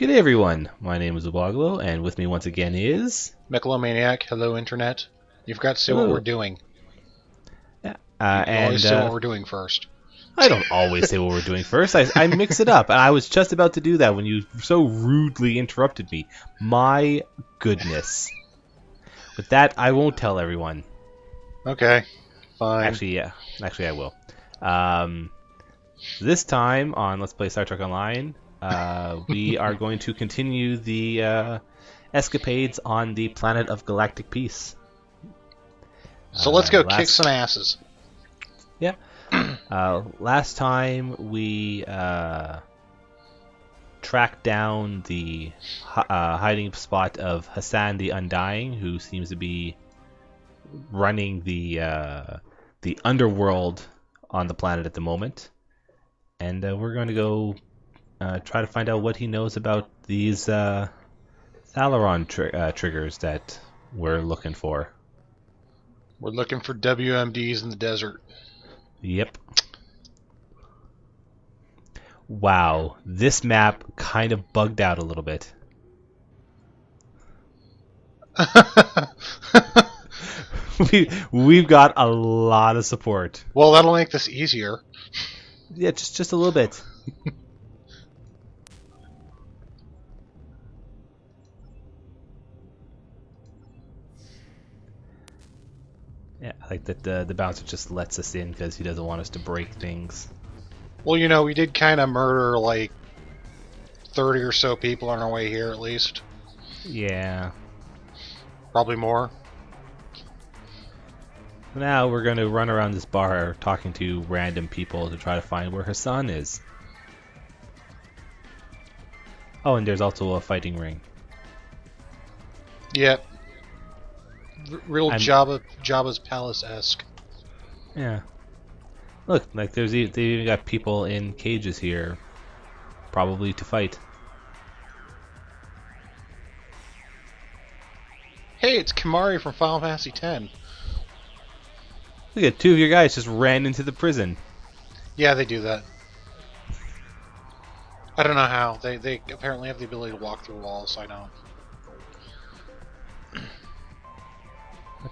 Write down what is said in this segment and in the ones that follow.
G'day everyone, my name is Uboglo, and with me once again is... Megalomaniac, hello internet. You forgot to say what Hello. we're doing. Yeah, You always say what we're doing first. I don't always say what we're doing first, I mix it up, and I was just about to do that when you so rudely interrupted me. My goodness. With that, I won't tell everyone. Okay, fine. Actually, yeah. Actually, I will. This time on Let's Play Star Trek Online, we are going to continue the escapades on the planet of galactic peace. So let's go kick some asses. Yeah. Last time we tracked down the hiding spot of Hassan the Undying, who seems to be running the underworld on the planet at the moment. And we're going to go try to find out what he knows about these thalaron triggers that we're looking for. We're looking for WMDs in the desert. Yep. Wow, this map kind of bugged out a little bit. We've got a lot of support. Well, that'll make this easier. Yeah, just a little bit. Yeah, I like that the bouncer just lets us in because he doesn't want us to break things. Well, you know, we did kind of murder like 30 or so people on our way here, at least. Yeah. Probably more. Now we're going to run around this bar talking to random people to try to find where Hassan is. Oh, and there's also a fighting ring. Yep. Real Jabba's Palace-esque. Yeah. Look, like they even got people in cages here, probably to fight. Hey, it's Kamari from Final Fantasy X. Look at two of your guys just ran into the prison. Yeah, they do that. I don't know how. They apparently have the ability to walk through walls, I know.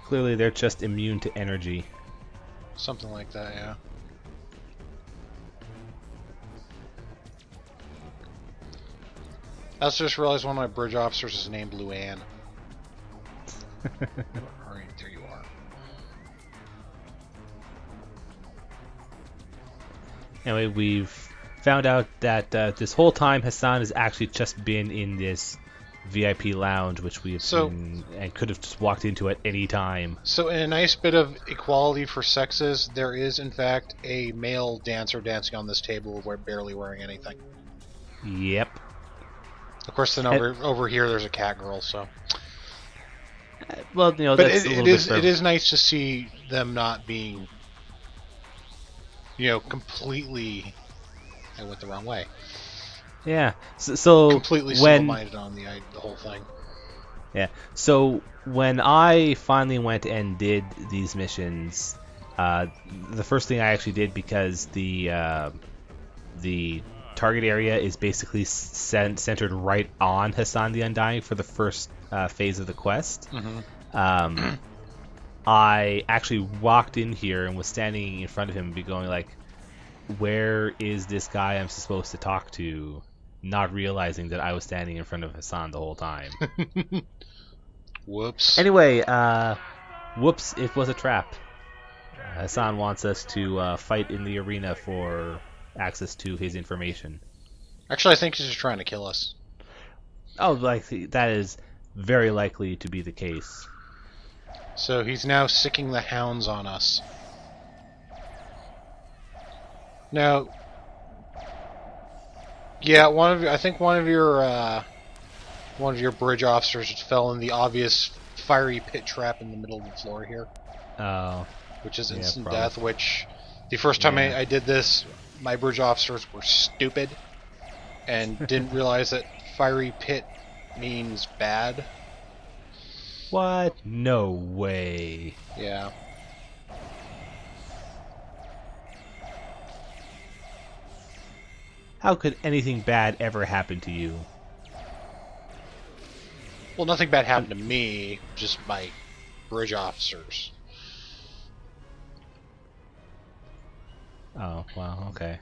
Clearly they're just immune to energy. Something like that, yeah. I also just realized one of my bridge officers is named Luann. Alright, there you are. Anyway, we've found out that this whole time Hassan has actually just been in this VIP lounge, which we have seen and could have just walked into at any time. So in a nice bit of equality for sexes, there is in fact a male dancer dancing on this table barely wearing anything. Yep. Of course, then over here there's a cat girl, so... Well, you know, but that's it is nice to see them not being, you know, completely... I went the wrong way. Yeah. So completely single-minded on the whole thing. Yeah. So when I finally went and did these missions, the first thing I actually did, because the target area is basically centered right on Hassan the Undying for the first phase of the quest. Mm-hmm. I actually walked in here and was standing in front of him and be going like, where is this guy I'm supposed to talk to? Not realizing that I was standing in front of Hassan the whole time. Whoops. Anyway, whoops, it was a trap. Hassan wants us to fight in the arena for access to his information. Actually, I think he's just trying to kill us. Oh, like that is very likely to be the case. So he's now sicking the hounds on us. Now, yeah, I think one of your bridge officers fell in the obvious fiery pit trap in the middle of the floor here. Oh. Which is instant death, which the first time I did this, my bridge officers were stupid and didn't realize that fiery pit means bad. What? No way. Yeah. How could anything bad ever happen to you? Well, nothing bad happened to me, just my bridge officers. Oh, wow, okay.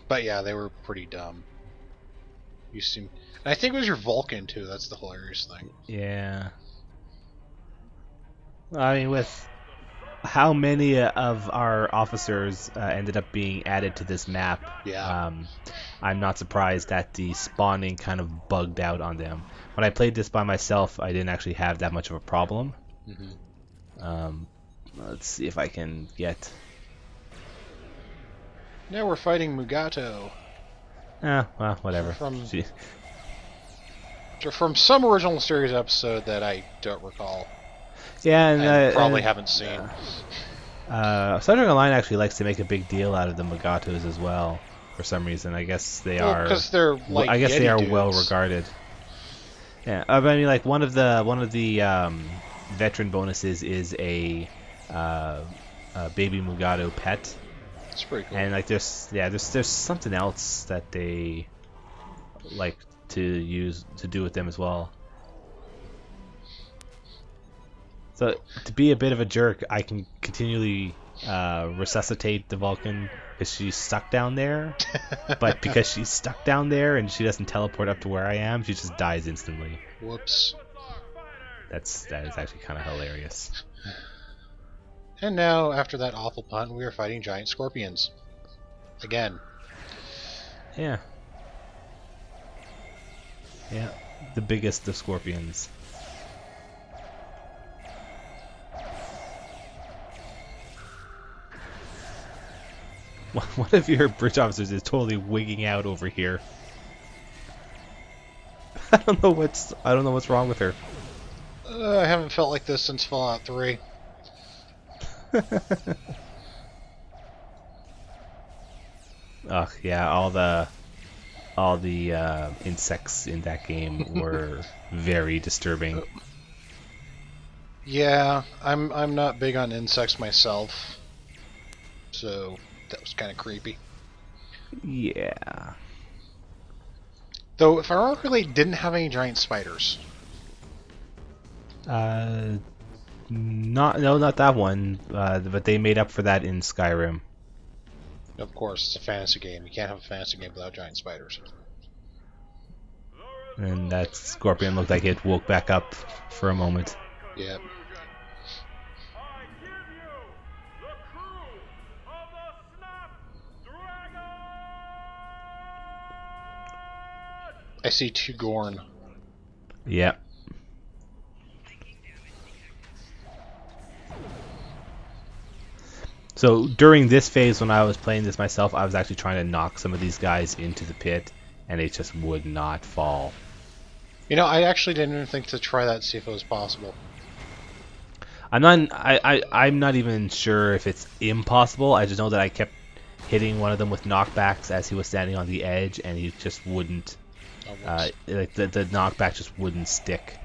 But yeah, they were pretty dumb. You seem... And I think it was your Vulcan, too. That's the hilarious thing. Yeah. I mean, with how many of our officers ended up being added to this map, Yeah. I'm not surprised that the spawning kind of bugged out on them. When I played this by myself, I didn't actually have that much of a problem. Let's see if I can get... Now we're fighting Mugato. Well, whatever. From some original series episode that I don't recall. Yeah, and probably haven't seen. Star Trek Online actually likes to make a big deal out of the Mugatos as well. For some reason, I guess they are. Because they're like I guess Yeti they are dudes. well regarded. Yeah, I mean, like one of the veteran bonuses is a baby Mugato pet. That's pretty cool. And like there's something else that they like to do with them as well. So to be a bit of a jerk, I can continually resuscitate the Vulcan because she's stuck down there. But because she's stuck down there and she doesn't teleport up to where I am, she just dies instantly. Whoops. That is actually kind of hilarious. And now, after that awful pun, we are fighting giant scorpions. Again. Yeah. Yeah. The biggest of scorpions. One of your bridge officers is totally wigging out over here. I don't know what's wrong with her. I haven't felt like this since Fallout 3. Ugh, yeah, all the insects in that game were very disturbing. Yeah, I'm not big on insects myself, so that was kind of creepy. Yeah. Though, if I remember correctly, it didn't have any giant spiders. Not that one, but they made up for that in Skyrim. Of course, it's a fantasy game. You can't have a fantasy game without giant spiders. And that scorpion looked like it woke back up for a moment. Yep. I see 2 Gorn. Yeah. So during this phase when I was playing this myself, I was actually trying to knock some of these guys into the pit, and they just would not fall. You know, I actually didn't even think to try that, see if it was possible. I'm not even sure if it's impossible. I just know that I kept hitting one of them with knockbacks as he was standing on the edge, and he just wouldn't. Like the knockback just wouldn't stick.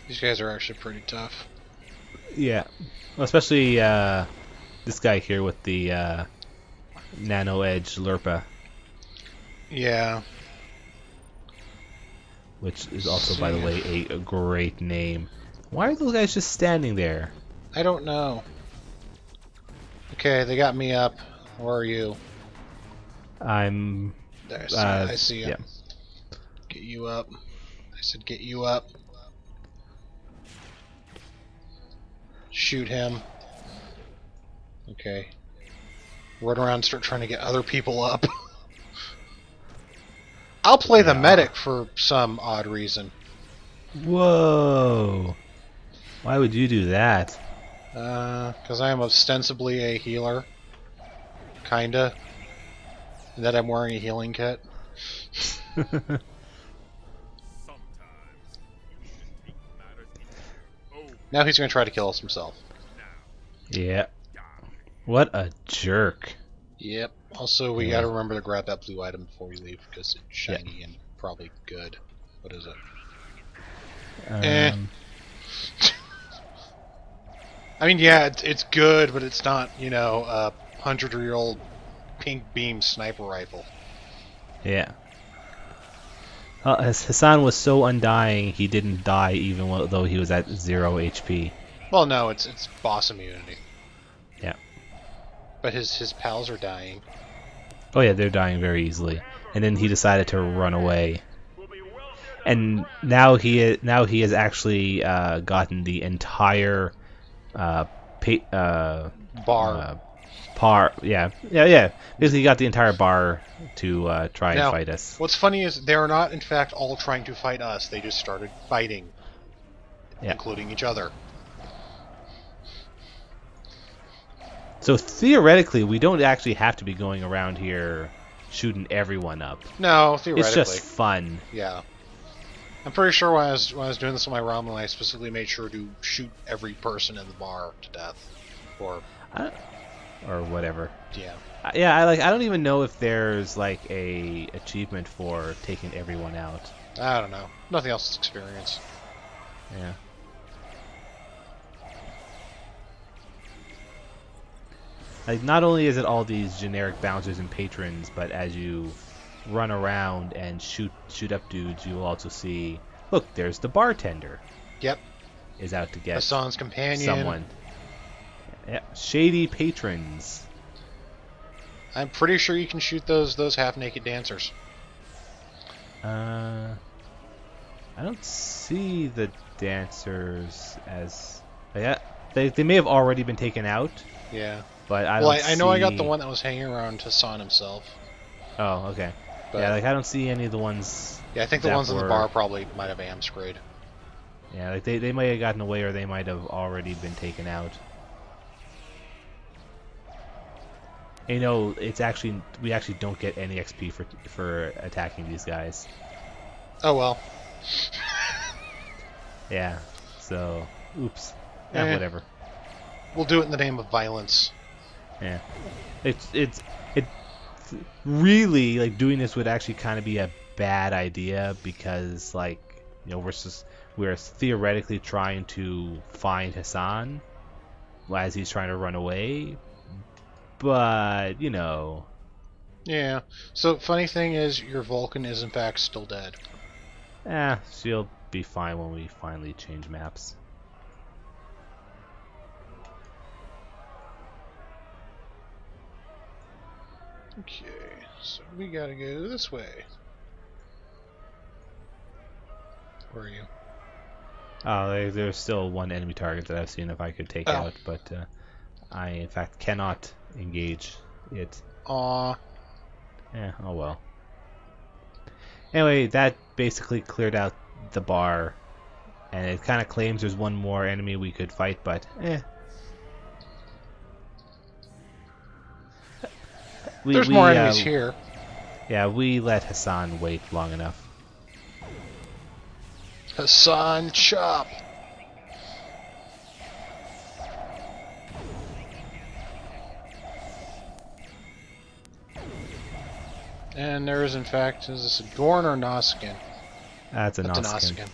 These guys are actually pretty tough. Yeah, well, especially this guy here with the Nano Edge Lurpa. Yeah. Which is also, by the way, a great name. Why are those guys just standing there? I don't know. Okay, they got me up. Where are you? I'm... There, I see you. Yeah. Get you up. I said get you up. Shoot him. Okay. Run around and start trying to get other people up. I'll play the medic for some odd reason. Whoa! Why would you do that? Because I am ostensibly a healer. Kinda. And that I'm wearing a healing kit. Now he's going to try to kill us himself. Yeah. What a jerk. Yep. Also, we got to remember to grab that blue item before we leave because it's shiny and probably good. What is it? Eh. I mean, yeah, it's good, but it's not, a 100-year-old pink beam sniper rifle. Yeah. Hassan was so undying, he didn't die even though he was at 0 HP. Well, no, it's boss immunity. Yeah. But his pals are dying. Oh yeah, they're dying very easily. And then he decided to run away. And now he has actually gotten the entire Bar. yeah. Basically, he got the entire bar to try and fight us. What's funny is they are not, in fact, all trying to fight us. They just started fighting, including each other. So theoretically, we don't actually have to be going around here shooting everyone up. No, theoretically. It's just fun. Yeah. I'm pretty sure when I was doing this on my ROM, I specifically made sure to shoot every person in the bar to death, or whatever. Yeah. I don't even know if there's like a achievement for taking everyone out. I don't know. Nothing else is experience. Yeah. Like, not only is it all these generic bouncers and patrons, but as you run around and shoot up dudes, you will also see, look, there's the bartender. Yep. Is out to get Hassan's companion. Someone. Yeah, shady patrons. I'm pretty sure you can shoot those half-naked dancers. I don't see the dancers as... Yeah, they may have already been taken out. Yeah. But I know I got the one that was hanging around Hassan himself. Oh, okay. But, yeah, like I don't see any of the ones... Yeah, I think the ones in the bar probably might have am-sprayed. Yeah, like they might have gotten away or they might have already been taken out. And, we actually don't get any XP for attacking these guys. Oh well. Yeah. So, oops. Yeah, whatever. We'll do it in the name of violence. Yeah. It's really, like, doing this would actually kind of be a bad idea because, like, we're theoretically trying to find Hassan as he's trying to run away. But, Yeah. So, funny thing is, your Vulcan is in fact still dead. She'll be fine when we finally change maps. Okay, so we gotta go this way. Where are you? Oh, there's still one enemy target that I've seen if I could take out, but I, in fact, cannot engage it. Aww. Yeah, oh well. Anyway, that basically cleared out the bar, and it kind of claims there's one more enemy we could fight, but There's more enemies here. Yeah, we let Hassan wait long enough. Hassan chop! And there is, in fact, is this a Gorn or Nausicaan? That's a Nausicaan.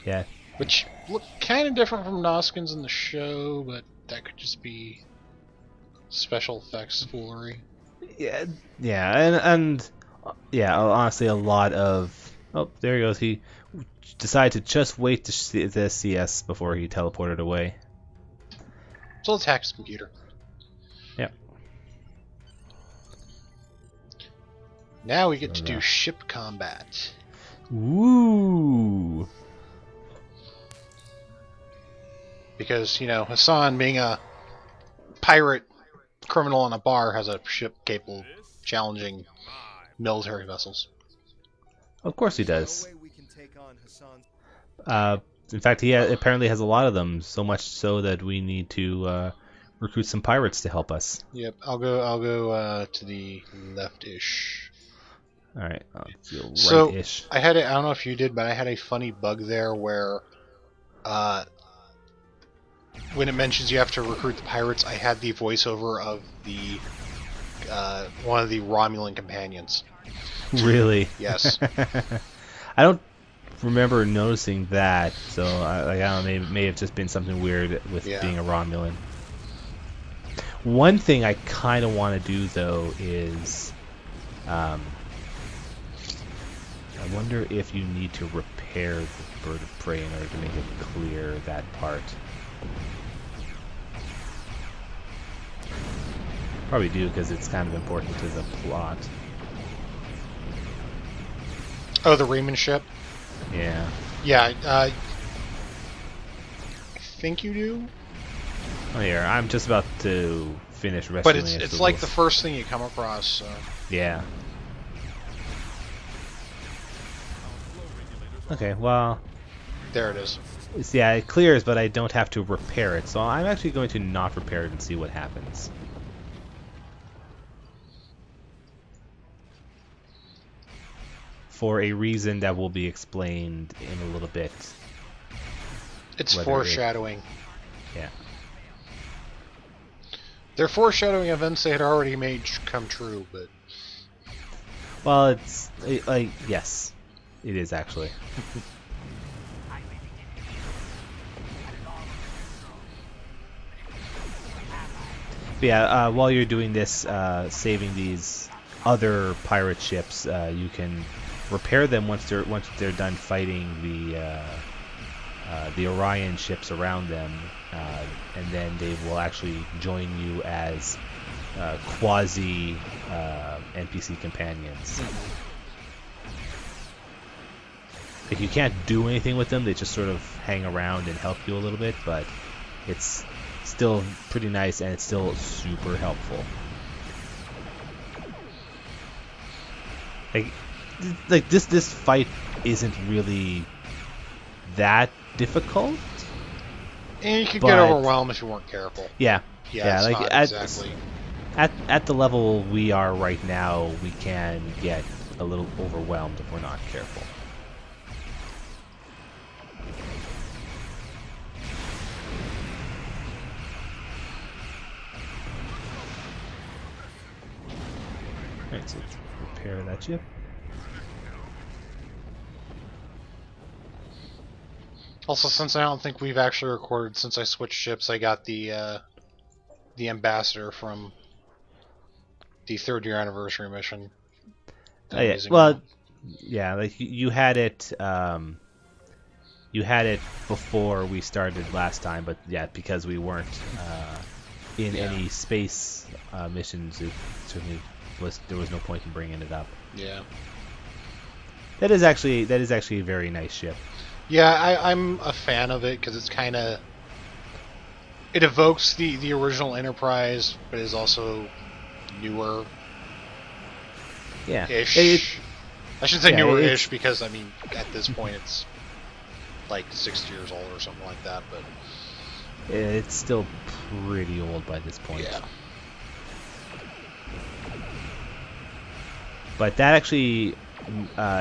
Yeah. Which look kind of different from Nausicans in the show, but that could just be special effects foolery. Yeah, and honestly, a lot of... Oh, there he goes. He decided to just wait to see us before he teleported away. So let's hack his computer. Yep. Now we get to do ship combat. Woo! Because, Hassan, being a pirate criminal in a bar, has a ship capable of challenging military vessels. Of course he does. In fact, he apparently has a lot of them, so much so that we need to recruit some pirates to help us. Yep, I'll go to the left-ish. All right, I'll feel So right-ish. I don't know if you did, but I had a funny bug there where when it mentions you have to recruit the pirates, I had the voiceover of the one of the Romulan companions. Really? Yes. I don't remember noticing that, so I don't know, may have just been something weird with being a Romulan. One thing I kind of want to do though is, I wonder if you need to repair the bird of prey in order to make it clear that part. Probably do, because it's kind of important to the plot. Oh, the Raymond ship? Yeah. Yeah, I think you do. Oh, here, I'm just about to finish rescuing. But it's like the first thing you come across. So. Yeah. Okay, well... There it is. Yeah, it clears, but I don't have to repair it, so I'm actually going to not repair it and see what happens. For a reason that will be explained in a little bit. It's foreshadowing. Yeah. They're foreshadowing events they had already made come true, but... Well, it's... yes. It is, actually. But yeah, while you're doing this, saving these other pirate ships, you can repair them once they're done fighting the Orion ships around them, and then they will actually join you as quasi NPC companions. Like, you can't do anything with them; they just sort of hang around and help you a little bit, but it's still pretty nice and it's still super helpful. Like this fight isn't really that difficult. And you could get overwhelmed if you weren't careful. Yeah. Yeah, like not exactly. At the level we are right now, we can get a little overwhelmed if we're not careful. Alright, so let's repair that ship. Also, since I don't think we've actually recorded since I switched ships, I got the ambassador from the 3rd year anniversary mission. Oh, yeah. Well, yeah, like you had it. You had it before we started last time, but yeah, because we weren't in any space missions, it certainly there was no point in bringing it up. Yeah. That is actually a very nice ship. Yeah, I'm a fan of it because it's kind of... It evokes the original Enterprise, but is also newer. Yeah. Ish. I should say newer-ish because, I mean, at this point it's like 6 years old or something like that, but... It's still pretty old by this point. Yeah. But that actually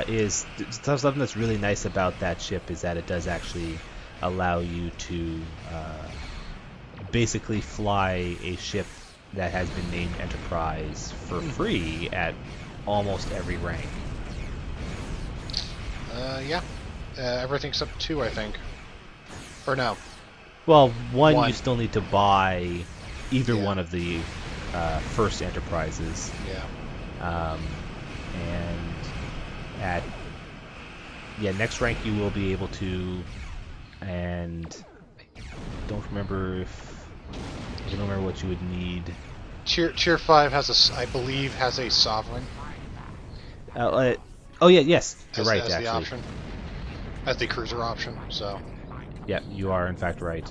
is something that's really nice about that ship, is that it does actually allow you to basically fly a ship that has been named Enterprise for free at almost every rank. Yeah. Everything except 2, I think. Or no. Well, one you still need to buy either one of the first Enterprises. Yeah. And at next rank you will be able to, and I don't remember what you would need. Tier 5 has I believe has a sovereign. Oh yeah, yes, you're right. As actually, the option, as the cruiser option. So. Yeah, you are in fact right.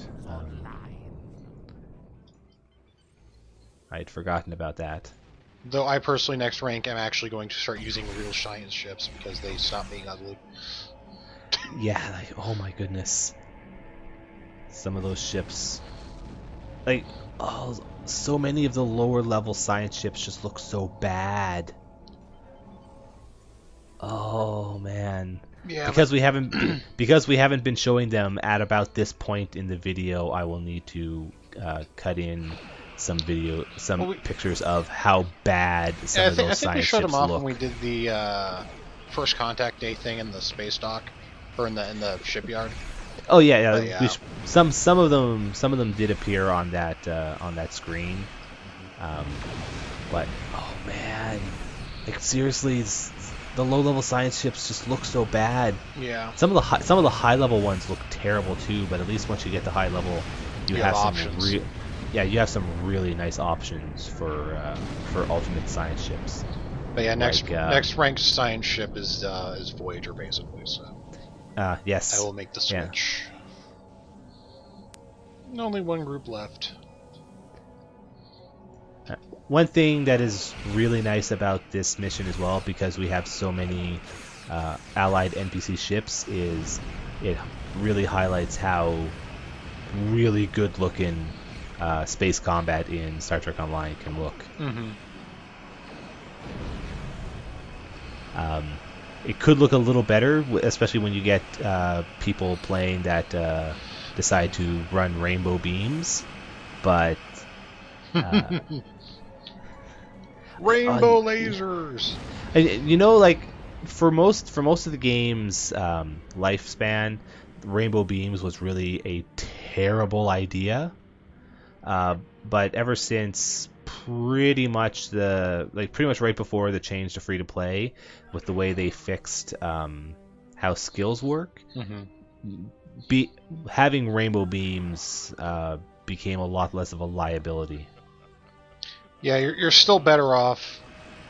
I had forgotten about that. Though I personally, next rank, am actually going to start using real science ships because they stop being ugly. Yeah, like, oh my goodness. Some of those ships. Like, oh, so many of the lower level science ships just look so bad. Oh man. Yeah. Because we haven't been showing them at about this point in the video, I will need to cut in some Well, pictures of how bad some of those I think we science showed them ships off look. when we did the first contact day thing in the space dock, or in the shipyard. Oh yeah. But, yeah. Some of them did appear on that screen. But oh man, like seriously, the low-level science ships just look so bad. Yeah. Some of the high-level ones look terrible too, but at least once you get to high level, you have some options. you have some really nice options for alternate science ships. But yeah, next ranked science ship is Voyager basically. So yes, I will make the switch. Yeah. Only one group left. One thing that is really nice about this mission as well, because we have so many allied NPC ships, is it really highlights how really good looking space combat in Star Trek Online can look. Mm-hmm. It could look a little better, especially when you get people playing that decide to run rainbow beams, but rainbow lasers. You know, like for most of the game's lifespan, rainbow beams was really a terrible idea. But ever since pretty much right before the change to free to play, with the way they fixed how skills work, having rainbow beams became a lot less of a liability. Yeah, you're still better off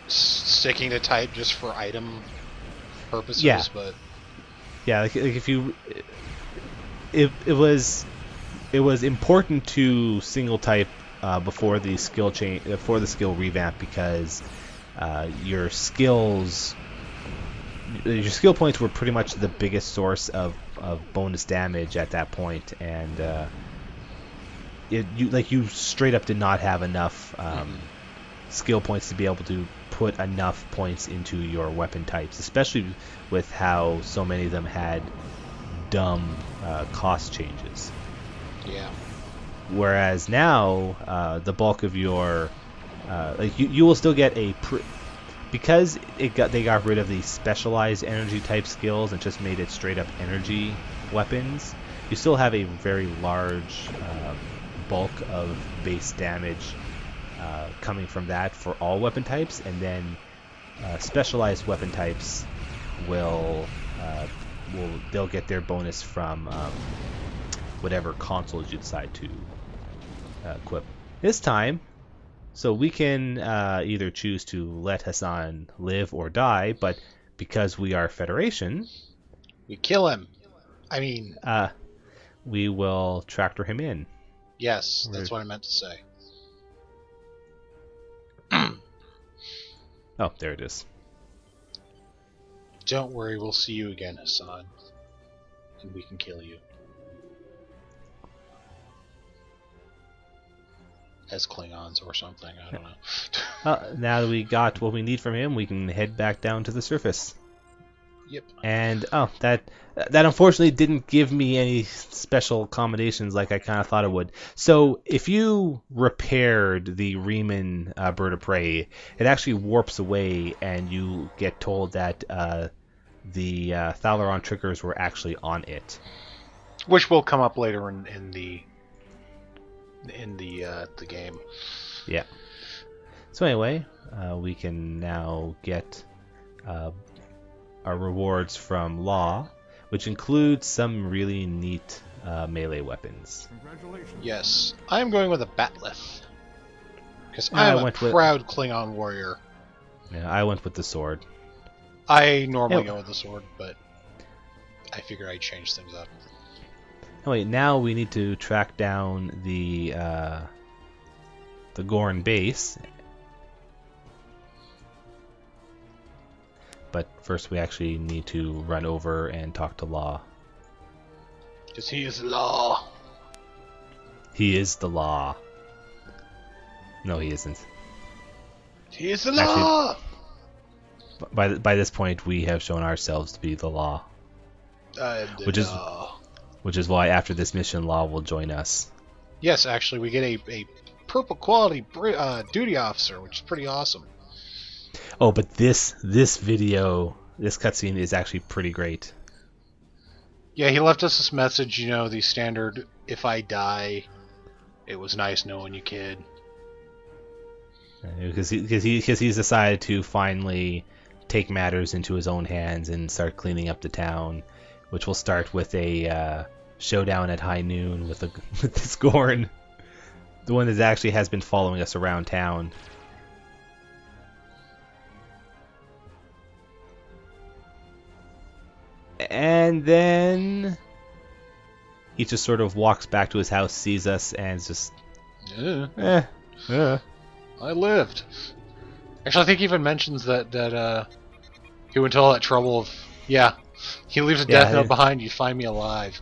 sticking to type just for item purposes. Yeah. But yeah, like if you, it was important to single type before the skill change, before the skill revamp, because your skill points were pretty much the biggest source of bonus damage at that point, and you straight up did not have enough skill points to be able to put enough points into your weapon types, especially with how so many of them had dumb cost changes. Yeah. Whereas now, the bulk of your you will still get because they got rid of the specialized energy type skills and just made it straight up energy weapons. You still have a very large bulk of base damage coming from that for all weapon types, and then specialized weapon types they'll get their bonus from whatever consoles you decide to equip this time. So we can either choose to let Hassan live or die, but because we are Federation, we kill him. I mean, we will tractor him in. Yes, that's what I meant to say. Oh, there it is. Don't worry, we'll see you again, Hassan. And we can kill you. As Klingons or something, I don't know. Now that we got what we need from him, we can head back down to the surface. Yep. And that unfortunately didn't give me any special accommodations like I kind of thought it would. So if you repaired the Riemann bird of prey, it actually warps away, and you get told that the thalaron triggers were actually on it, which will come up later in the game. Yeah. So anyway, we can now get our rewards from Law, which includes some really neat melee weapons. Yes, I'm going with a batleth because I'm a proud Klingon warrior. Yeah, I went with the sword. I normally go with the sword, but I figured I'd change things up. Oh wait, now we need to track down the Gorn base. But first we actually need to run over and talk to Law. Because he is Law. He is the Law. No, he isn't. He is the Law! Actually, by this point, we have shown ourselves to be the Law. Which is why after this mission, Law will join us. Yes, actually, we get a purple quality duty officer, which is pretty awesome. Oh, but this video, this cutscene is actually pretty great. Yeah, he left us this message, the standard, if I die, it was nice knowing you, kid. Because he's decided to finally take matters into his own hands and start cleaning up the town, which will start with a showdown at high noon with this Gorn, the one that actually has been following us around town. And then he just sort of walks back to his house, sees us, and is just I lived. Actually, I think he even mentions that he went to all that trouble of he leaves a death note behind. You find me alive.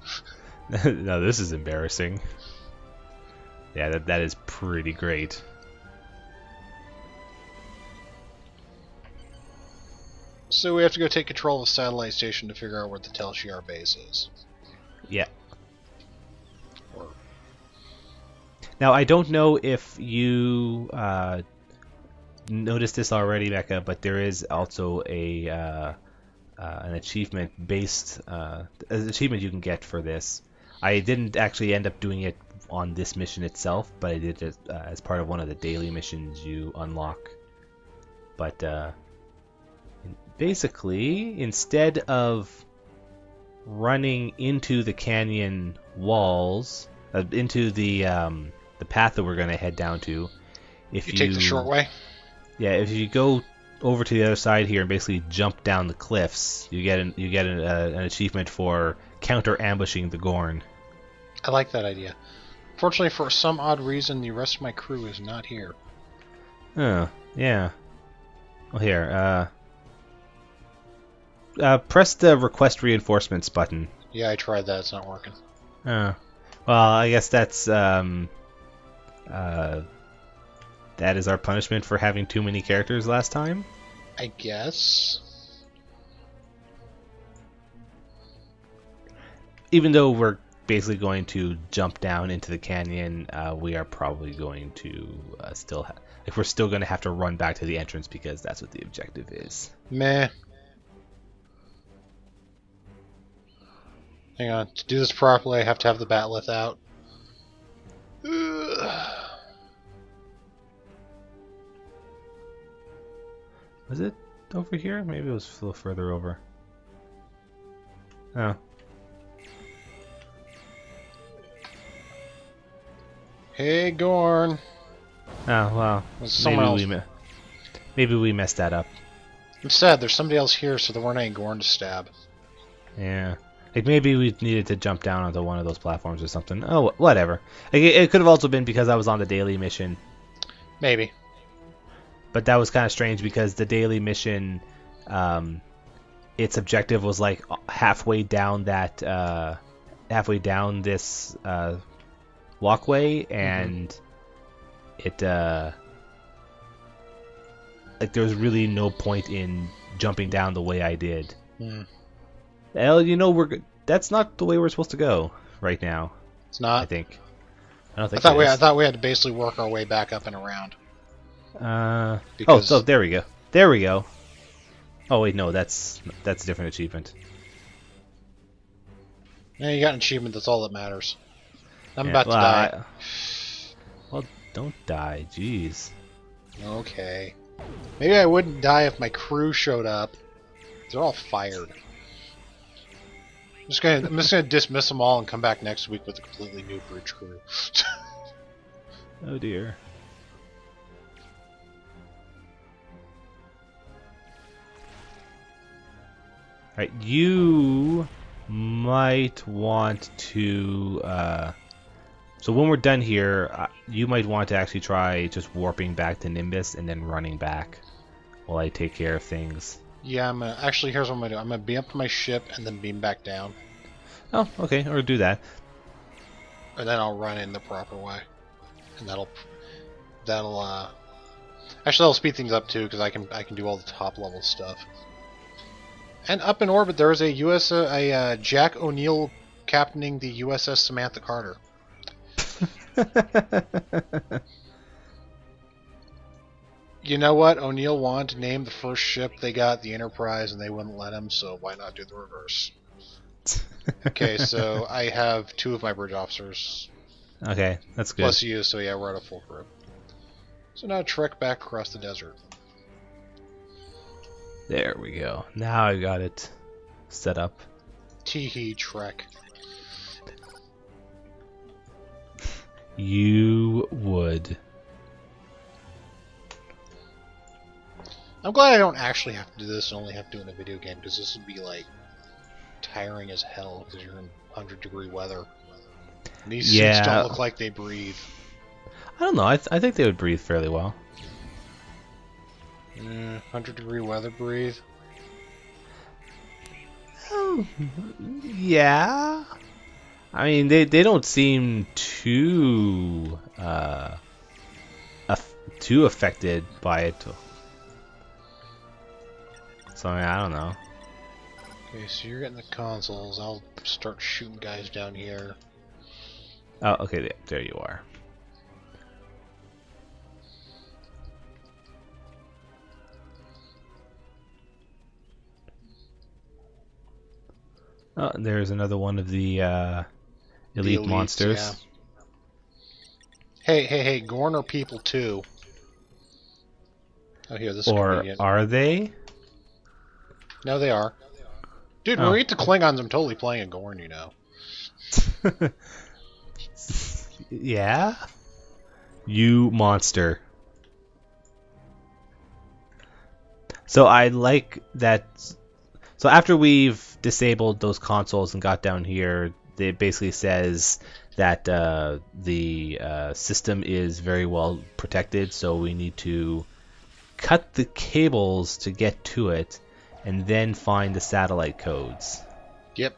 No, this is embarrassing. Yeah, that is pretty great. So we have to go take control of the satellite station to figure out where the Tel Shiar base is. Yeah. Now, I don't know if you noticed this already, Becca, but there is also an achievement you can get for this. I didn't actually end up doing it on this mission itself, but I did it as part of one of the daily missions you unlock. But basically, instead of running into the canyon walls, into the path that we're going to head down to, if you take the short way. Yeah, if you go over to the other side here and basically jump down the cliffs, you get an achievement for counter ambushing the Gorn. I like that idea. Fortunately, for some odd reason, the rest of my crew is not here. Oh, yeah. Well, here, press the request reinforcements button. Yeah, I tried that. It's not working. Oh. Well, I guess that's that is our punishment for having too many characters last time? I guess. Even though we're basically going to jump down into the canyon, we are probably going to we're still going to have to run back to the entrance because that's what the objective is. Meh. Hang on. To do this properly, I have to have the batleth out. Was it over here? Maybe it was a little further over. Oh. Hey, Gorn. Oh, well. Maybe we messed that up. Instead, there's somebody else here, so there weren't any Gorn to stab. Yeah. Like, maybe we needed to jump down onto one of those platforms or something. Oh, whatever. Like, it could have also been because I was on the daily mission. Maybe. But that was kind of strange because the daily mission, its objective was like halfway down this walkway, and it like there was really no point in jumping down the way I did. Well, that's not the way we're supposed to go right now. It's not. I don't think. I thought we had to basically work our way back up and around. So there we go. There we go. Oh wait, no, that's a different achievement. Yeah, you got an achievement. That's all that matters. I'm about to die. Well, don't die. Jeez. Okay. Maybe I wouldn't die if my crew showed up. They're all fired. I'm just gonna dismiss them all and come back next week with a completely new bridge crew. Oh dear. Alright, you might want to so when we're done here, you might want to actually try just warping back to Nimbus and then running back while I take care of things. Yeah, actually, here's what I'm gonna do. I'm gonna beam up to my ship and then beam back down. Oh, okay, or do that. And then I'll run in the proper way, and that'll speed things up too, because I can do all the top level stuff. And up in orbit, there is a Jack O'Neill captaining the USS Samantha Carter. You know what? O'Neill wanted to name the first ship they got the Enterprise, and they wouldn't let him, so why not do the reverse? Okay, so I have 2 of my bridge officers. Okay, that's good. Plus you, so yeah, we're at a full crew. So now trek back across the desert. There we go. Now I got it set up. Teehee trek. You would. I'm glad I don't actually have to do this and only have to do it in a video game, because this would be like tiring as hell because you're in 100-degree weather. And these suits don't look like they breathe. I don't know. I think they would breathe fairly well. 100-degree weather breathe? Oh, yeah. I mean, they don't seem too too affected by it. So I don't know. Okay, so you're getting the consoles. I'll start shooting guys down here. Oh, okay. There you are. Oh, there's another one of the elite elites, monsters. Yeah. Hey, Gorn are people too. Oh, here, this is Or convenient. are they? No, they are. Dude, when we get to Klingons, I'm totally playing a Gorn, you know. Yeah? You monster. So I like that. So after we've disabled those consoles and got down here, it basically says that the system is very well protected, so we need to cut the cables to get to it and then find the satellite codes. Yep.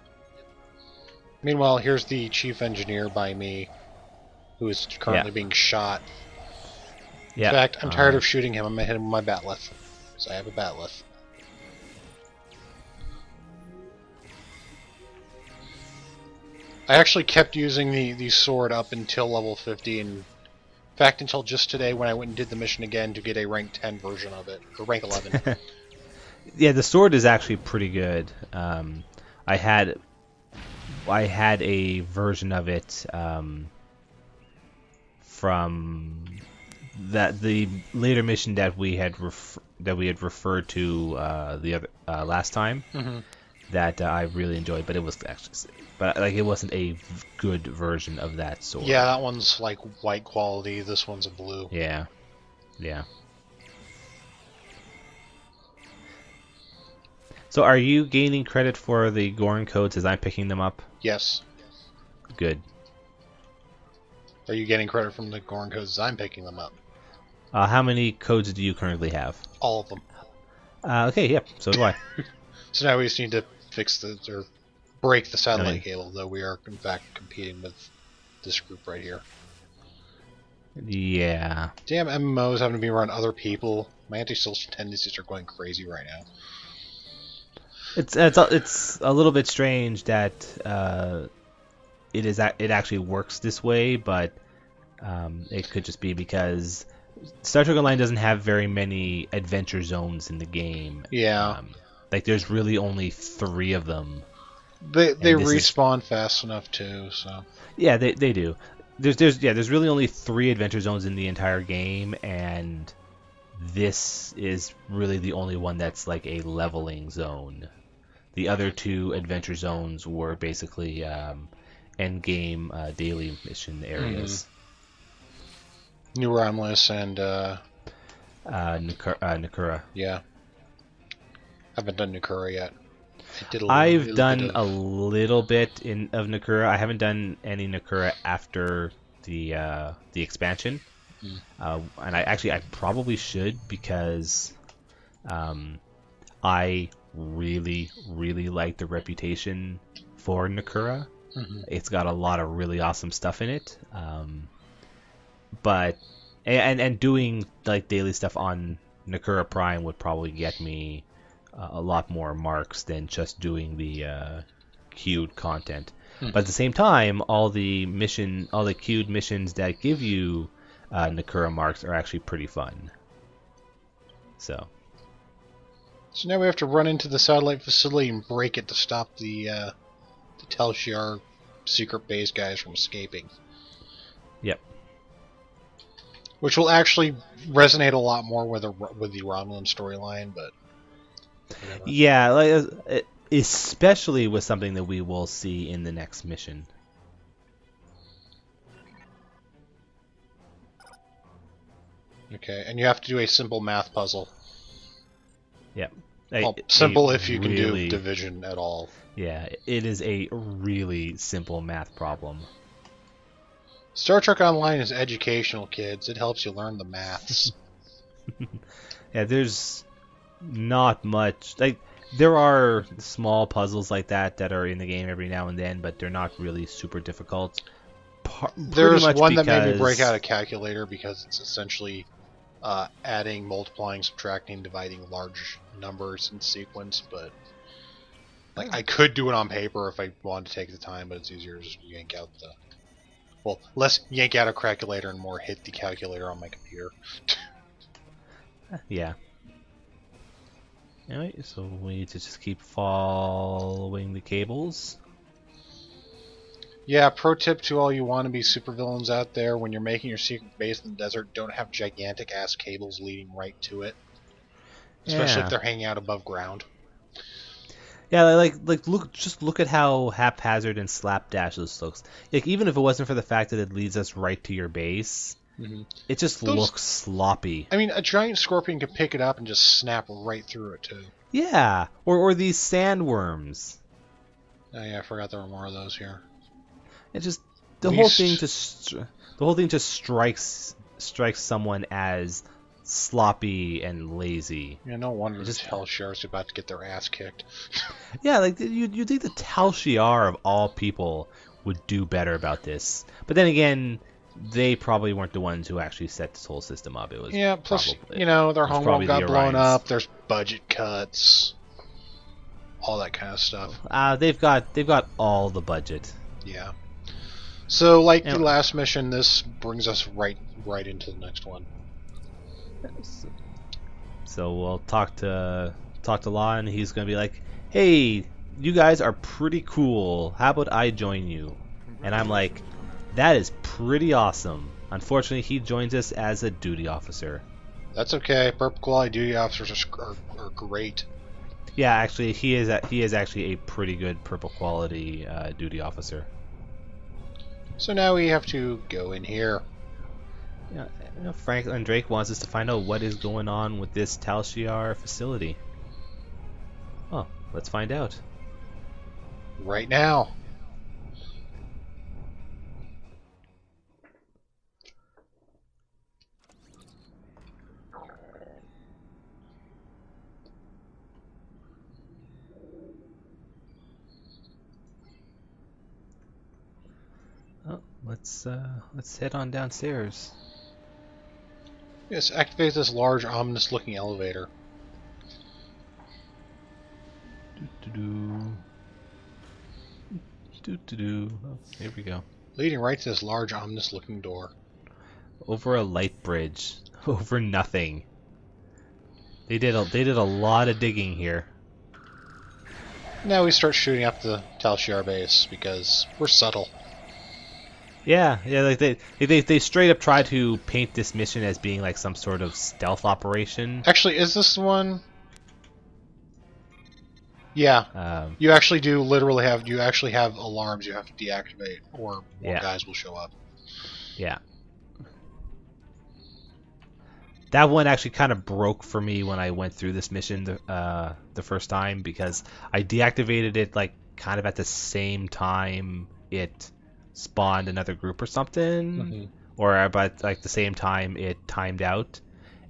Meanwhile, here's the chief engineer by me, who is currently being shot. Yeah. In fact, I'm tired of shooting him. I'm going to hit him with my batleth. So I have a batleth. I actually kept using the sword up until level 50, and in fact until just today when I went and did the mission again to get a rank 10 version of it, or rank 11. Yeah, the sword is actually pretty good. I had a version of it from the later mission that we had referred to the other last time. Mm-hmm. That I really enjoyed, but it was actually, it wasn't a good version of that sword. Yeah, that one's like white quality. This one's a blue. Yeah. So are you gaining credit for the Gorn codes as I'm picking them up? Yes. Good. Are you getting credit from the Gorn codes as I'm picking them up? How many codes do you currently have? All of them. Okay, yep, so do I. So now we just need to fix or break the satellite cable, though we are in fact competing with this group right here. Yeah. Damn MMOs having to be around other people. My antisocial tendencies are going crazy right now. It's a little bit strange that it actually works this way, but it could just be because Star Trek Online doesn't have very many adventure zones in the game. Yeah. There's really only 3 of them. They respawn fast enough too, so. Yeah, they do. There's really only 3 adventure zones in the entire game, and this is really the only one that's like a leveling zone. The other 2 adventure zones were basically end game daily mission areas. Mm-hmm. New Romulus and Nakura. Yeah. I haven't done Nakura yet. I've done a little bit of Nakura. I haven't done any Nakura after the expansion. And I probably should, because I really like the reputation for Nakura. Mm-hmm. It's got a lot of really awesome stuff in it. But doing like daily stuff on Nakura Prime would probably get me a lot more marks than just doing the queued content. But at the same time, all the queued missions that give you Nakura marks are actually pretty fun. So So now we have to run into the satellite facility and break it to stop the Tel Shiar secret base guys from escaping. yep. Which will actually resonate a lot more with the Romulan storyline, but whatever. Yeah, like especially with something that we will see in the next mission. Okay, and you have to do a simple math puzzle. Yep. Well, simple a if you can really, do division at all. Yeah, it is a really simple math problem. Star Trek Online is educational, kids. It helps you learn the maths. Yeah, there's not much. Like, there are small puzzles like that are in the game every now and then, but they're not really super difficult. There's one that made me because- break out a calculator because it's essentially adding, multiplying, subtracting, dividing large numbers in sequence, but like I could do it on paper if I wanted to take the time, but it's easier to just yank out the... Well, less yank out a calculator and more hit the calculator on my computer. Yeah. Anyway, so we need to just keep following the cables. Yeah, pro tip to all you wannabe supervillains out there, when you're making your secret base in the desert, don't have gigantic ass cables leading right to it. Especially Yeah. if they're hanging out above ground. Yeah, like look at how haphazard and slapdash this looks. Like, even if it wasn't for the fact that it leads us right to your base, it just looks sloppy. I mean, a giant scorpion could pick it up and just snap right through it too. Yeah, or these sandworms. Oh yeah, I forgot there were more of those here. It just The whole thing just strikes someone as sloppy and lazy. Yeah, no wonder the Tel Shiar's about to get their ass kicked. Yeah, like you think the Tel Shiar of all people would do better about this, but then again, they probably weren't the ones who actually set this whole system up. It was plus probably, their homeworld got blown Orions. up. There's budget cuts, all that kind of stuff. They've got all the budget. Yeah. So, like the last mission, this brings us right into the next one. So we'll talk to Lon. He's gonna be like, "Hey, you guys are pretty cool. How about I join you?" And I'm like, "That is pretty awesome." Unfortunately, he joins us as a duty officer. That's okay. Purple Quality duty officers are great. Yeah, actually, he is actually a pretty good purple quality duty officer. So now we have to go in here. Yeah, Franklin Drake wants us to find out what is going on with this Tal Shiar facility. Oh, let's find out. Right now. Oh, let's head on downstairs. Yes, activate this large, ominous-looking elevator. Oh, here we go. Leading right to this large, ominous-looking door. Over a light bridge. Over nothing. They did a lot of digging here. Now we start shooting up the Tal Shiar base because we're subtle. Yeah, like they straight up try to paint this mission as being like some sort of stealth operation. Actually, is this the one? Yeah. You actually do literally have alarms you have to deactivate, or more guys will show up. Yeah. That one actually kind of broke for me when I went through this mission the first time, because I deactivated it like kind of at the same time it spawned another group or something, or about like the same time it timed out,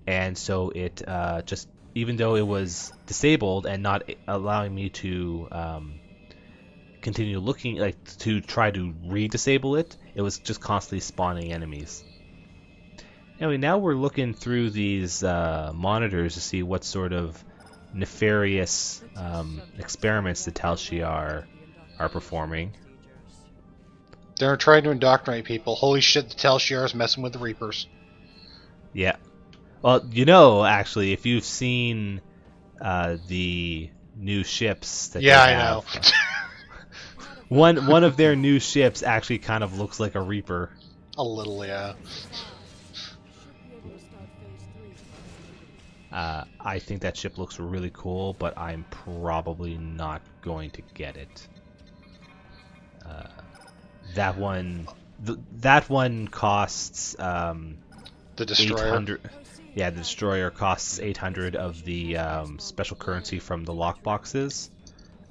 and so it just, even though it was disabled and not allowing me to continue looking, like to try to re-disable it, it was just constantly spawning enemies. Anyway, now we're looking through these monitors to see what sort of nefarious experiments the Tal Shiar are performing. They're trying to indoctrinate people. Holy shit, the Tal Shiar is messing with the Reapers. Yeah. Well, actually, if you've seen the new ships that they Yeah, I have, know. one of their new ships actually kind of looks like a Reaper. A little, yeah. I think that ship looks really cool, but I'm probably not going to get it. That one, that one costs The destroyer. 800. Yeah, the destroyer costs 800 of the special currency from the lockboxes.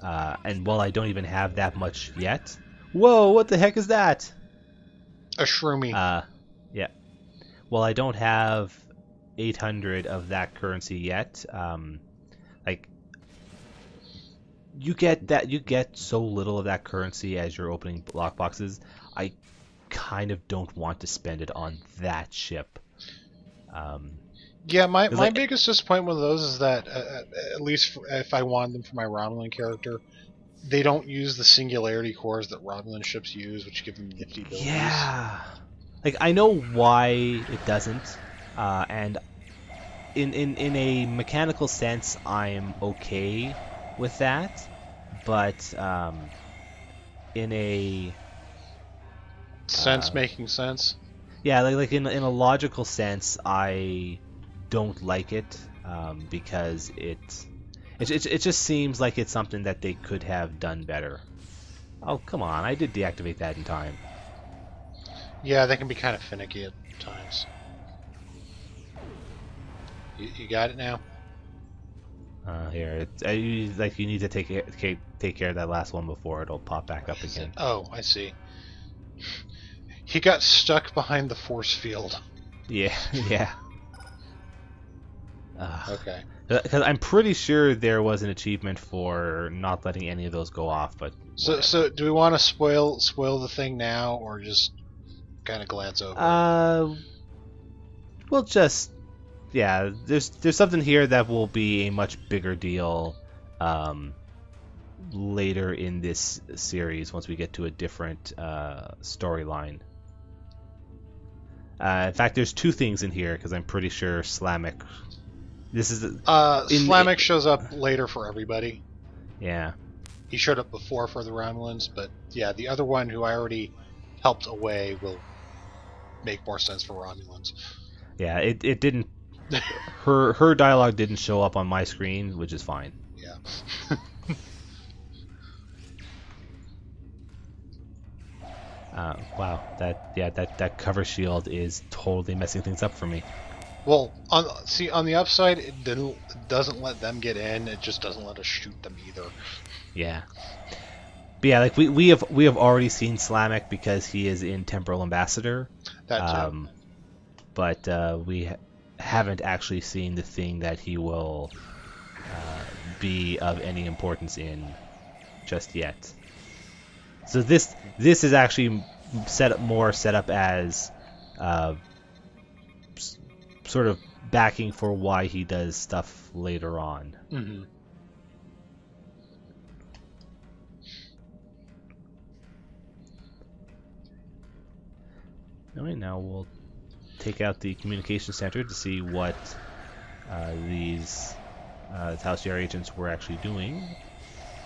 And while I don't even have that much yet, whoa, what the heck is that? A shroomy. Yeah. Well, I don't have 800 of that currency yet. Like you get so little of that currency as you're opening lockboxes. I kind of don't want to spend it on that ship. Yeah, my biggest disappointment with those is that, at least if I wanted them for my Romulan character, they don't use the singularity cores that Romulan ships use, which give them nifty abilities. Yeah. Like, I know why it doesn't, and in a mechanical sense, I'm okay with that, but in a Sense making sense. yeah, like in a logical sense, I don't like it because it just seems like it's something that they could have done better. Oh, come on, I did deactivate that in time. Yeah, they can be kind of finicky at times. You got it now? Here, you need to take care of that last one before it'll pop back up again. Oh, I see. He got stuck behind the force field. Yeah, yeah. Okay. Because I'm pretty sure there was an achievement for not letting any of those go off, but so do we want to spoil the thing now, or just kind of glance over it? We'll just there's something here that will be a much bigger deal later in this series once we get to a different storyline. In fact, there's two things in here because I'm pretty sure Slamek. This is Slamek shows up later for everybody. Yeah. He showed up before for the Romulans, but yeah, the other one who I already helped away will make more sense for Romulans. Yeah, it didn't. Her dialogue didn't show up on my screen, which is fine. Yeah. Wow, that cover shield is totally messing things up for me. Well, on the upside, it doesn't let them get in. It just doesn't let us shoot them either. Yeah. But yeah, like we have already seen Slamek because he is in Temporal Ambassador. That too. But we haven't actually seen the thing that he will be of any importance in just yet. So this is actually set up as sort of backing for why he does stuff later on. Mm-hmm. Alright, now we'll take out the communication center to see what these Tal'Shar agents were actually doing,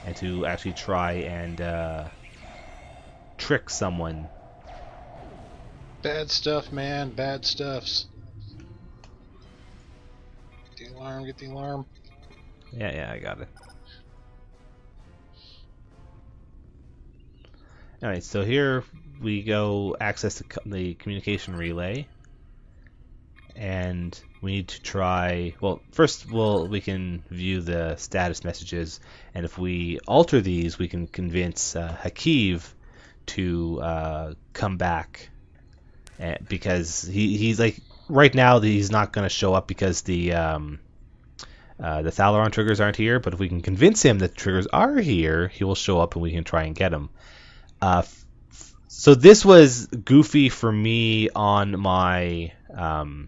and to actually try and trick someone. Bad stuff, man. Bad stuffs. Get the alarm. Get the alarm. Yeah, I got it. Alright, so here we go access the communication relay. And we need to try... Well, first we can view the status messages. And if we alter these, we can convince Hakiv to come back. Because he's like... Right now, he's not going to show up because the thalaron triggers aren't here. But if we can convince him that the triggers are here, he will show up and we can try and get him. So this was goofy for me on my oh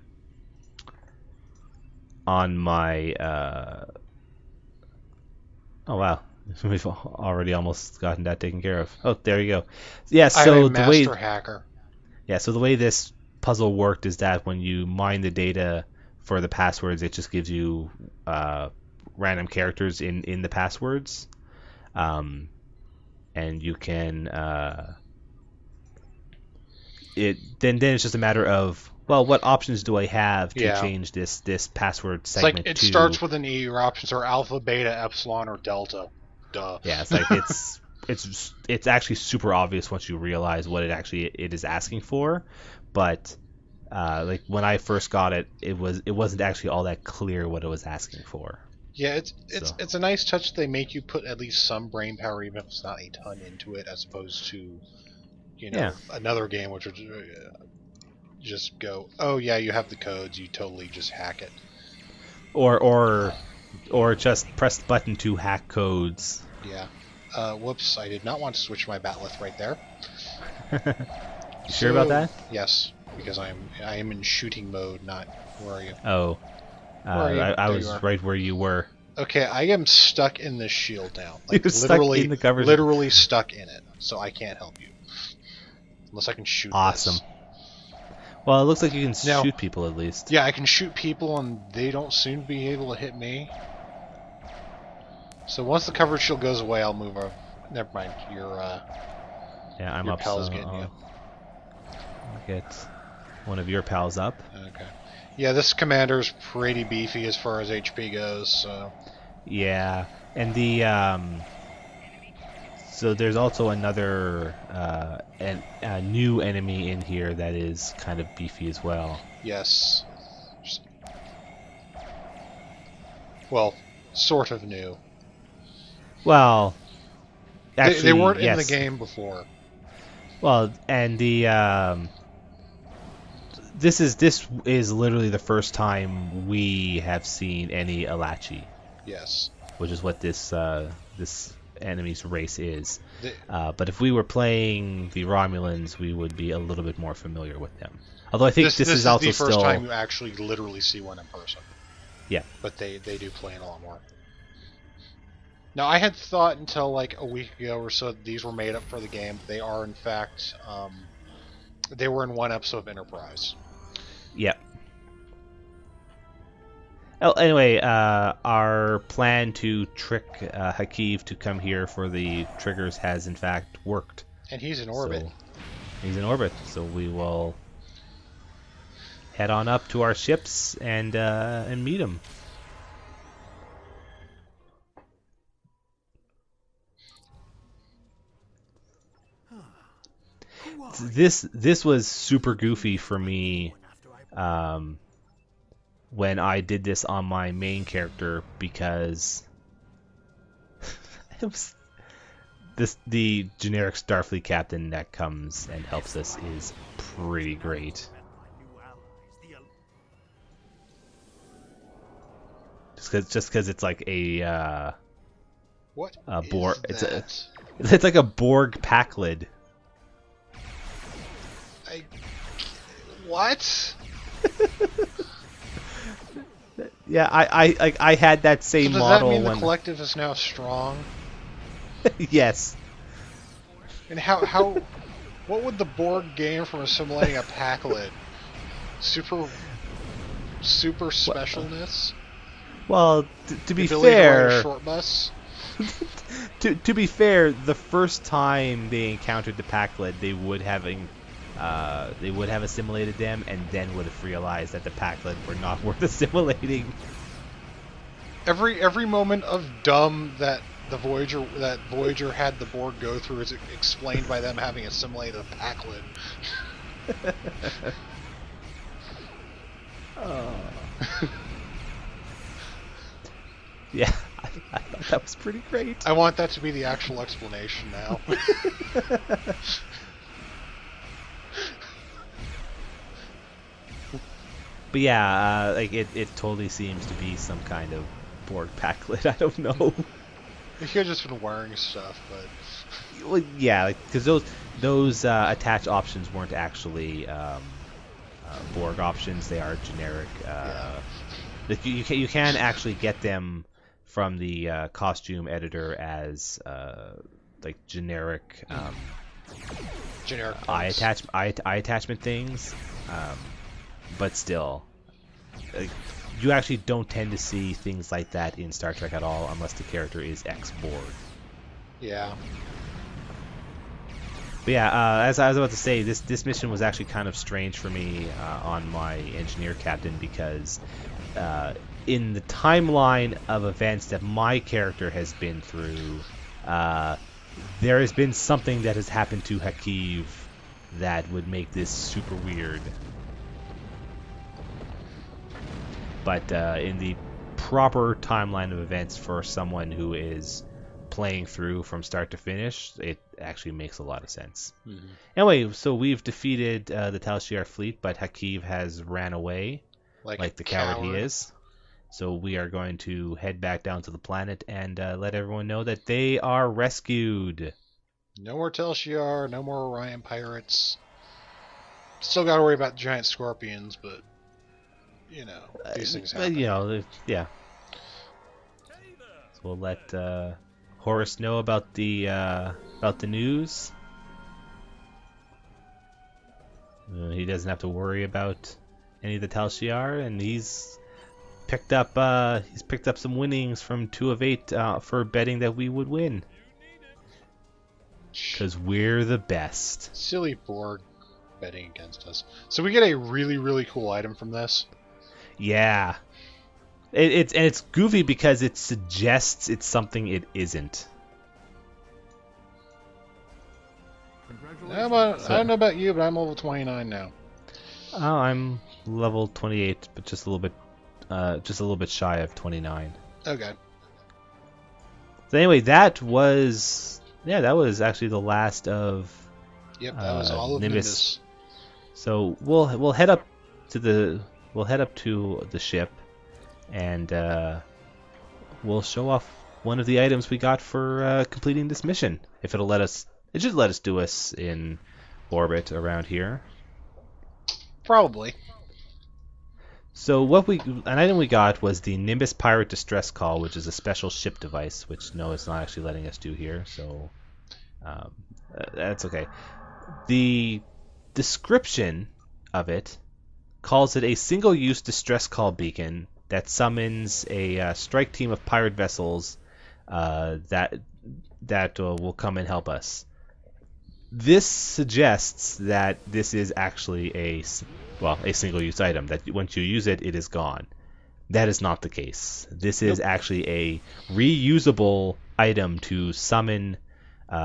wow, we've already almost gotten that taken care of. Oh, there you go. Yeah, so I'm a master hacker. Yeah, so the way this puzzle worked is that when you mine the data for the passwords, it just gives you random characters in the passwords, and you can then it's just a matter of, well, what options do I have to change this password It's segment like it to? starts with an E. Your options are alpha, beta, epsilon, or delta. Duh. Yeah, it's like it's actually super obvious once you realize what it is asking for, but like when I first got it, it wasn't actually all that clear what it was asking for. Yeah, it's a nice touch that they make you put at least some brain power, even if it's not a ton, into it, as opposed to another game which would just go, oh yeah, you have the codes, you totally just hack it, or just press the button to hack codes. Yeah. Whoops, I did not want to switch my batleth right there. You sure about that? Yes, because I am in shooting mode, not... Where are you? Oh. I was right where you were. Okay, I am stuck in this shield now. Like, you're literally stuck in the cover. Literally stuck in it, so I can't help you. Unless I can shoot Awesome. This. Well, it looks like you can shoot people at least. Yeah, I can shoot people, and they don't seem to be able to hit me. So once the coverage shield goes away, I'll move over. Never mind. I'm your up. Pal's So getting you. I'll get one of your pals up. Okay. Yeah, this commander's pretty beefy as far as HP goes. So. Yeah, and the so there's also another a new enemy in here that is kind of beefy as well. Yes. Well, sort of new. Well, actually, they weren't in the game before. Well, and the this is literally the first time we have seen any Alachi. Yes. Which is what this enemy's race is. But if we were playing the Romulans, we would be a little bit more familiar with them. Although I think this is also the first still... time you actually literally see one in person. Yeah. But they do play in a lot more. Now, I had thought until like a week ago or so that these were made up for the game. They are, in fact, they were in one episode of Enterprise. Yep. Oh, anyway, our plan to trick Hakiv to come here for the triggers has in fact worked. And he's in orbit. So, he's in orbit, so we will head on up to our ships and meet him. This was super goofy for me when I did this on my main character, because it was the generic Starfleet captain that comes and helps us is pretty great. Just because it's like a what Borg. Is that? It's like a Borg Packlid. What? Yeah, I had that same so does model. Does that mean the collective is now strong? Yes. And how what would the Borg gain from assimilating a Packlid? Super specialness? Well, to be fair, short bus? to be fair, the first time they encountered the Packlid, they would have assimilated them, and then would have realized that the Packlid were not worth assimilating. Every moment of dumb that Voyager had the Borg go through is explained by them having assimilated a Packlid. Yeah, I thought that was pretty great. I want that to be the actual explanation now. But yeah, like it totally seems to be some kind of Borg Packlid. I don't know. He could have just been wearing stuff, but... Well, yeah, because those attach options weren't actually Borg options. They are generic. Like you can actually get them from the costume editor as like generic generic eye attachment things, but still, you actually don't tend to see things like that in Star Trek at all, unless the character is ex-Borg. Yeah. But yeah, as I was about to say, this mission was actually kind of strange for me on my engineer captain because in the timeline of events that my character has been through, there has been something that has happened to Hakiv that would make this super weird. But in the proper timeline of events for someone who is playing through from start to finish, it actually makes a lot of sense. Mm-hmm. Anyway, so we've defeated the Tal Shiar fleet, but Hakiv has ran away like the coward he is. So we are going to head back down to the planet and let everyone know that they are rescued. No more Tal Shiar, no more Orion pirates. Still got to worry about giant scorpions, but you know, these things happen. Yeah. So we'll let Horace know about the news. He doesn't have to worry about any of the Tal Shiar, and he's picked up some winnings from 2 of 8 for betting that we would win. Because we're the best. Silly Borg betting against us. So we get a really, really cool item from this. Yeah. It's goofy because it suggests it's something it isn't. I don't know about you, but I'm level 29 now. Oh, I'm level 28, but just a little bit shy of 29. Okay. So anyway, that was actually the last of. Yep, that was all of Nimbus. So we'll head up to the ship, and we'll show off one of the items we got for completing this mission. If it'll let us, it should let us do us in orbit around here. Probably. So an item we got was the Nimbus Pirate Distress Call, which is a special ship device, which no, it's not actually letting us do here. So that's okay. The description of it calls it a single-use distress call beacon that summons a strike team of pirate vessels that will come and help us. This suggests that this is actually a single-use item, that once you use it, it is gone. That is not the case. This is actually a reusable item to summon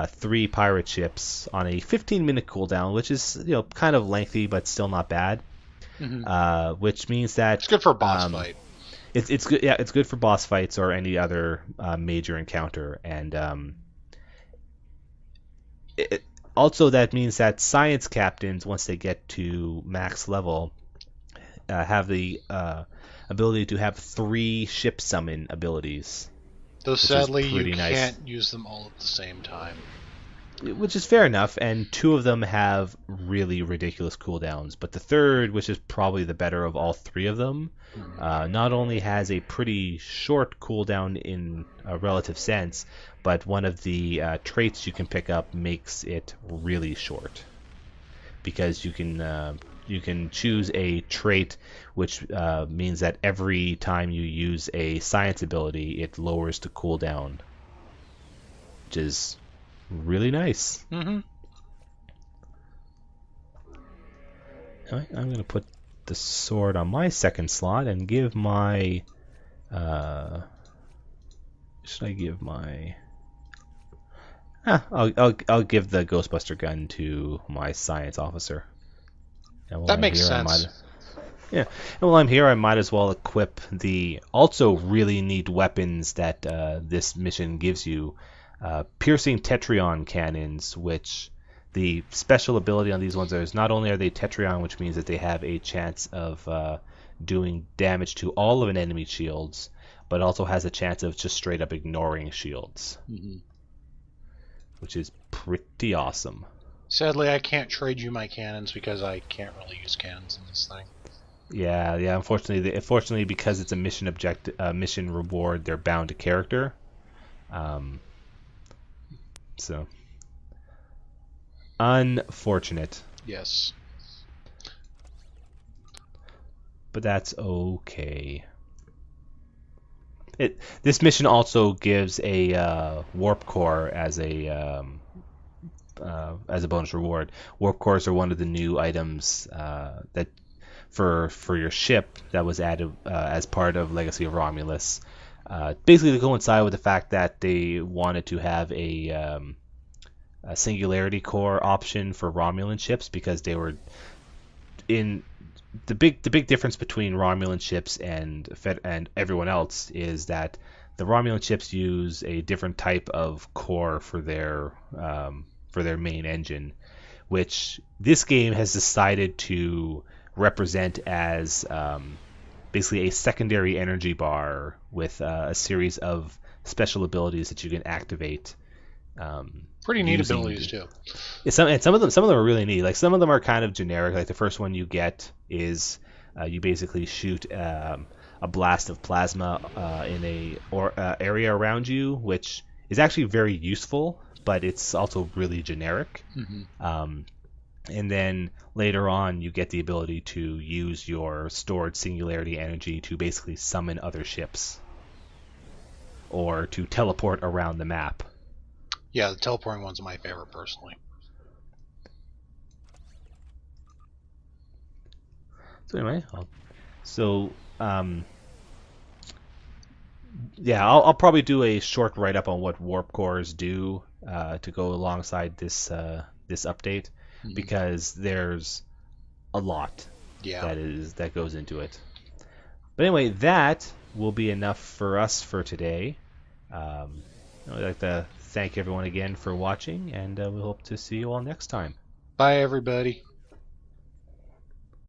3 pirate ships on a 15-minute cooldown, which is kind of lengthy but still not bad. Mm-hmm. Which means that it's good for a boss fight. It's good. Yeah, it's good for boss fights or any other major encounter, and also that means that science captains, once they get to max level, have the ability to have 3 ship summon abilities. Though sadly you can't use them all at the same time. Which is fair enough, and 2 of them have really ridiculous cooldowns. But the third, which is probably the better of all 3 of them, not only has a pretty short cooldown in a relative sense, but one of the traits you can pick up makes it really short. Because you can choose a trait which means that every time you use a science ability, it lowers the cooldown, which is really nice. Mm-hmm. I'm going to put the sword on my second slot and give my... should I give my... I'll give the Ghostbuster gun to my science officer. That makes sense. And while I'm here, I might as well equip the also really neat weapons that this mission gives you. Piercing Tetrion cannons, which the special ability on these ones is not only are they Tetrion, which means that they have a chance of doing damage to all of an enemy's shields, but also has a chance of just straight up ignoring shields, which is pretty awesome. Sadly, I can't trade you my cannons because I can't really use cannons in this thing. Yeah. Unfortunately, because it's a mission reward, they're bound to character. So, unfortunate. Yes. but that's okay. This mission also gives a warp core as a bonus reward. Warp cores are one of the new items that for your ship that was added as part of Legacy of Romulus. Basically, to coincide with the fact that they wanted to have a singularity core option for Romulan ships because they were in the big difference between Romulan ships and everyone else is that the Romulan ships use a different type of core for their main engine, which this game has decided to represent as basically a secondary energy bar with a series of special abilities that you can activate. Pretty neat abilities too. Some of them are really neat. Like some of them are kind of generic. Like the first one you get is you basically shoot a blast of plasma in a area around you, which is actually very useful, but it's also really generic. Mm-hmm. And then later on, you get the ability to use your stored singularity energy to basically summon other ships or to teleport around the map. Yeah, the teleporting one's my favorite personally. So anyway, yeah, I'll probably do a short write-up on what warp cores do to go alongside this update, Mm-hmm. because there's a lot Yeah. that goes into it. But anyway, that will be enough for us for today. I'd like to thank everyone again for watching, and we hope to see you all next time. Bye, everybody.